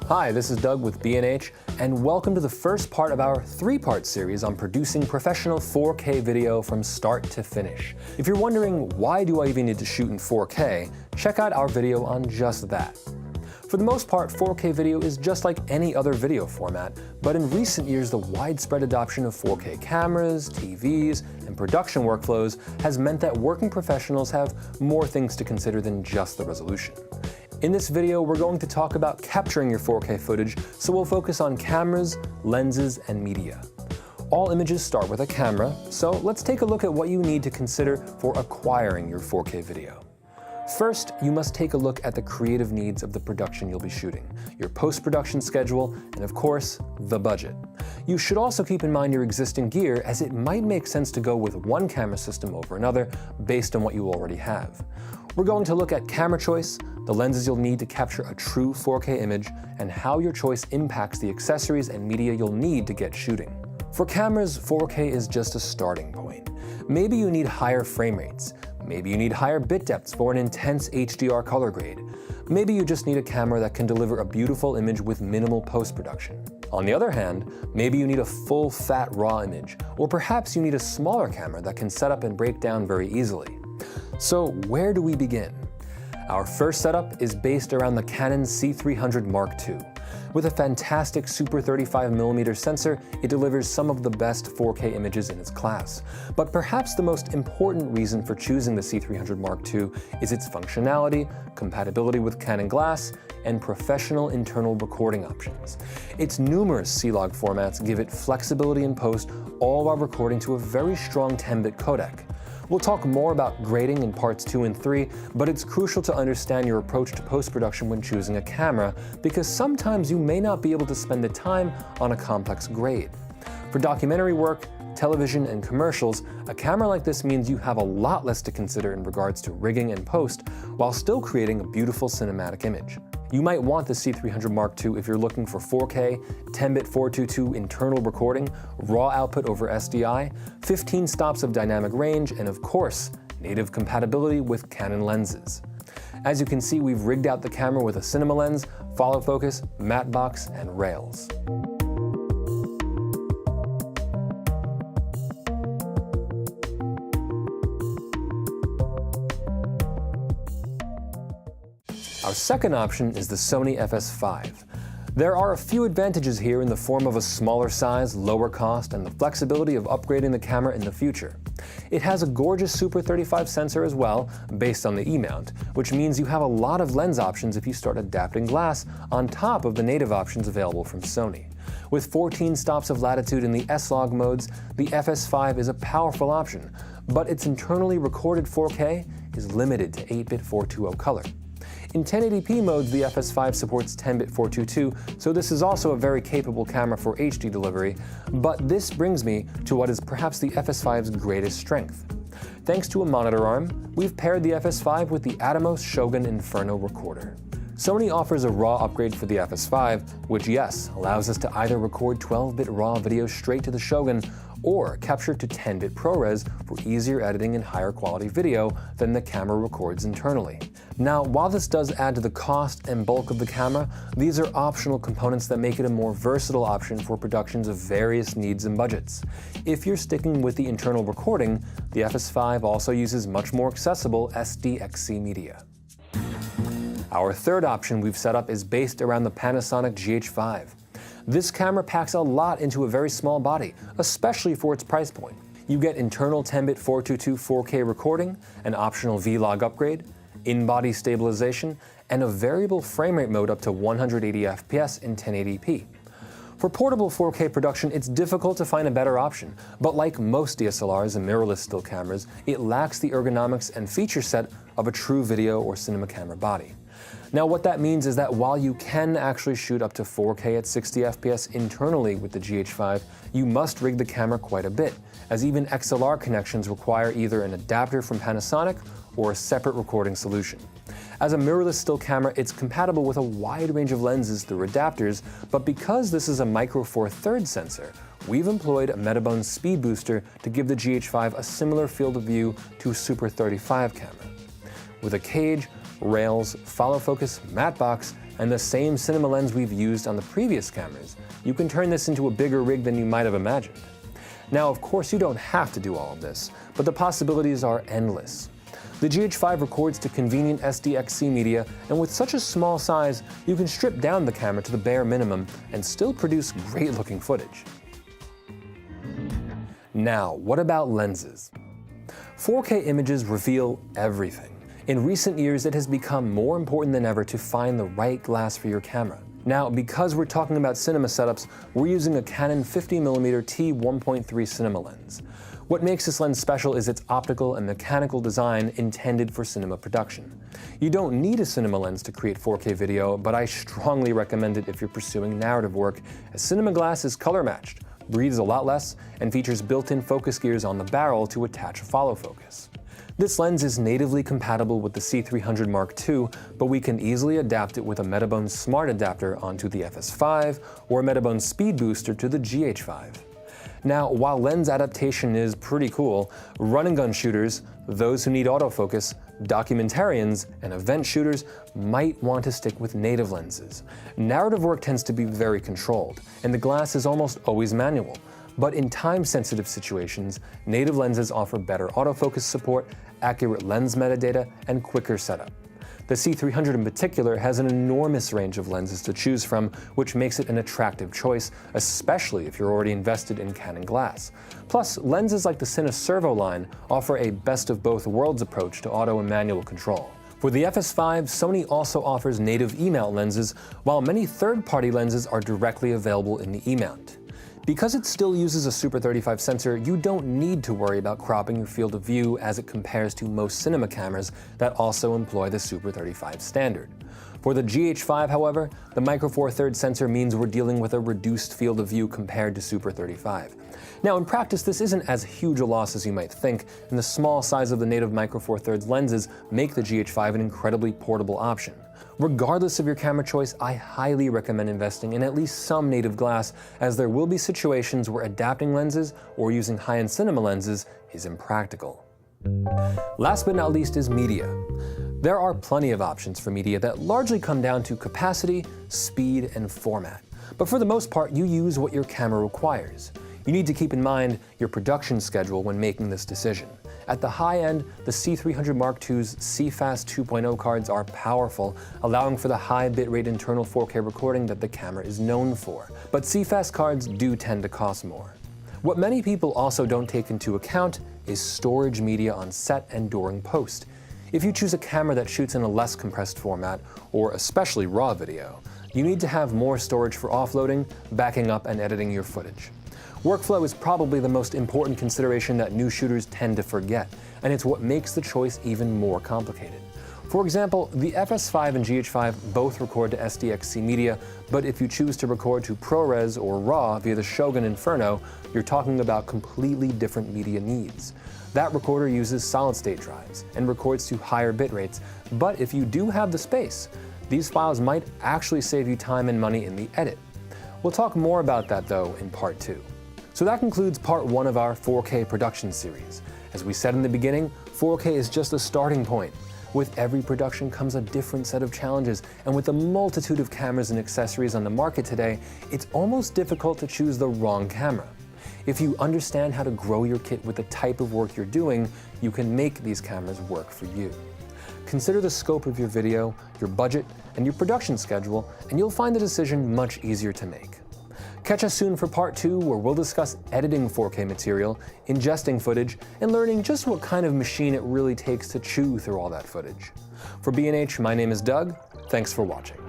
Hi, this is Doug with B&H, and welcome to the first part of our three-part series on producing professional 4K video from start to finish. If you're wondering why do I even need to shoot in 4K, check out our video on just that. For the most part, 4K video is just like any other video format, but in recent years the widespread adoption of 4K cameras, TVs, and production workflows has meant that working professionals have more things to consider than just the resolution. In this video, we're going to talk about capturing your 4K footage, so we'll focus on cameras, lenses, and media. All images start with a camera, so let's take a look at what you need to consider for acquiring your 4K video. First, you must take a look at the creative needs of the production you'll be shooting, your post-production schedule, and of course, the budget. You should also keep in mind your existing gear, as it might make sense to go with one camera system over another based on what you already have. We're going to look at camera choice, the lenses you'll need to capture a true 4K image, and how your choice impacts the accessories and media you'll need to get shooting. For cameras, 4K is just a starting point. Maybe you need higher frame rates. Maybe you need higher bit depths for an intense HDR color grade. Maybe you just need a camera that can deliver a beautiful image with minimal post-production. On the other hand, maybe you need a full fat raw image, or perhaps you need a smaller camera that can set up and break down very easily. So where do we begin? Our first setup is based around the Canon C300 MarkII. With a fantastic Super 35mm sensor, it delivers some of the best 4K images in its class. But perhaps the most important reason for choosing the C300 MarkII is its functionality, compatibility with Canon glass, and professional internal recording options. Its numerous C-Log formats give it flexibility in post, all while recording to a very strong 10-bit codec. We'll talk more about grading in parts 2 and 3, but it's crucial to understand your approach to post-production when choosing a camera, because sometimes you may not be able to spend the time on a complex grade. For documentary work, television, and commercials, a camera like this means you have a lot less to consider in regards to rigging and post, while still creating a beautiful cinematic image. You might want the C300 MarkII if you're looking for 4K, 10-bit 422 internal recording, raw output over SDI, 15 stops of dynamic range, and of course, native compatibility with Canon lenses. As you can see, we've rigged out the camera with a cinema lens, follow focus, matte box, and rails. Our second option is the Sony FS5. There are a few advantages here in the form of a smaller size, lower cost, and the flexibility of upgrading the camera in the future. It has a gorgeous Super 35 sensor as well, based on the E-mount, which means you have a lot of lens options if you start adapting glass on top of the native options available from Sony. With 14 stops of latitude in the S-Log modes, the FS5 is a powerful option, but its internally recorded 4K is limited to 8-bit 420 color. In 1080p modes, the FS5 supports 10-bit 422, so this is also a very capable camera for HD delivery, but this brings me to what is perhaps the FS5's greatest strength. Thanks to a monitor arm, we've paired the FS5 with the Atomos Shogun Inferno recorder. Sony offers a RAW upgrade for the FS5, which yes, allows us to either record 12-bit RAW video straight to the Shogun, or capture to 10-bit ProRes for easier editing and higher quality video than the camera records internally. Now, while this does add to the cost and bulk of the camera, these are optional components that make it a more versatile option for productions of various needs and budgets. If you're sticking with the internal recording, the FS5 also uses much more accessible SDXC media. Our third option we've set up is based around the Panasonic GH5. This camera packs a lot into a very small body, especially for its price point. You get internal 10-bit 422 4K recording, an optional V-Log upgrade, in-body stabilization, and a variable frame rate mode up to 180 FPS in 1080p. For portable 4K production, it's difficult to find a better option, but like most DSLRs and mirrorless still cameras, it lacks the ergonomics and feature set of a true video or cinema camera body. Now what that means is that while you can actually shoot up to 4K at 60 FPS internally with the GH5, you must rig the camera quite a bit, as even XLR connections require either an adapter from Panasonic or a separate recording solution. As a mirrorless still camera, it's compatible with a wide range of lenses through adapters, but because this is a Micro Four Thirds sensor, we've employed a Metabone speed booster to give the GH5 a similar field of view to a Super 35 camera. With a cage, rails, follow focus, matte box, and the same cinema lens we've used on the previous cameras, you can turn this into a bigger rig than you might have imagined. Now, of course, you don't have to do all of this, but the possibilities are endless. The GH5 records to convenient SDXC media, and with such a small size, you can strip down the camera to the bare minimum and still produce great-looking footage. Now, what about lenses? 4K images reveal everything. In recent years, it has become more important than ever to find the right glass for your camera. Now, because we're talking about cinema setups, we're using a Canon 50mm t1.3 cinema lens. What makes this lens special is its optical and mechanical design intended for cinema production. You don't need a cinema lens to create 4K video, but I strongly recommend it if you're pursuing narrative work, as cinema glass is color matched, breathes a lot less, and features built-in focus gears on the barrel to attach a follow focus. This lens is natively compatible with the C300 MarkII, but we can easily adapt it with a Metabone Smart adapter onto the FS5 or a Metabone Speed Booster to the GH5. Now, while lens adaptation is pretty cool, run-and-gun shooters, those who need autofocus, documentarians, and event shooters might want to stick with native lenses. Narrative work tends to be very controlled, and the glass is almost always manual. But in time-sensitive situations, native lenses offer better autofocus support, accurate lens metadata, and quicker setup. The C300 in particular has an enormous range of lenses to choose from, which makes it an attractive choice, especially if you're already invested in Canon glass. Plus, lenses like the Cine Servo line offer a best-of-both-worlds approach to auto and manual control. For the FS5, Sony also offers native E-mount lenses, while many third-party lenses are directly available in the E-mount. Because it still uses a Super 35 sensor, you don't need to worry about cropping your field of view as it compares to most cinema cameras that also employ the Super 35 standard. For the GH5, however, the Micro Four Thirds sensor means we're dealing with a reduced field of view compared to Super 35. Now, in practice, this isn't as huge a loss as you might think, and the small size of the native Micro Four Thirds lenses make the GH5 an incredibly portable option. Regardless of your camera choice, I highly recommend investing in at least some native glass, as there will be situations where adapting lenses or using high-end cinema lenses is impractical. Last but not least is media. There are plenty of options for media that largely come down to capacity, speed, and format. But for the most part, you use what your camera requires. You need to keep in mind your production schedule when making this decision. At the high end, the C300 MarkII's CFast 2.0 cards are powerful, allowing for the high bitrate internal 4K recording that the camera is known for. But CFast cards do tend to cost more. What many people also don't take into account is storage media on set and during post. If you choose a camera that shoots in a less compressed format, or especially RAW video, you need to have more storage for offloading, backing up, and editing your footage. Workflow is probably the most important consideration that new shooters tend to forget, and it's what makes the choice even more complicated. For example, the FS5 and GH5 both record to SDXC media, but if you choose to record to ProRes or RAW via the Shogun Inferno, you're talking about completely different media needs. That recorder uses solid-state drives and records to higher bit rates, but if you do have the space, these files might actually save you time and money in the edit. We'll talk more about that, though, in Part 2. So that concludes Part 1 of our 4K production series. As we said in the beginning, 4K is just a starting point. With every production comes a different set of challenges, and with the multitude of cameras and accessories on the market today, it's almost difficult to choose the wrong camera. If you understand how to grow your kit with the type of work you're doing, you can make these cameras work for you. Consider the scope of your video, your budget, and your production schedule, and you'll find the decision much easier to make. Catch us soon for Part 2, where we'll discuss editing 4K material, ingesting footage, and learning just what kind of machine it really takes to chew through all that footage. For B&H, my name is Doug. Thanks for watching.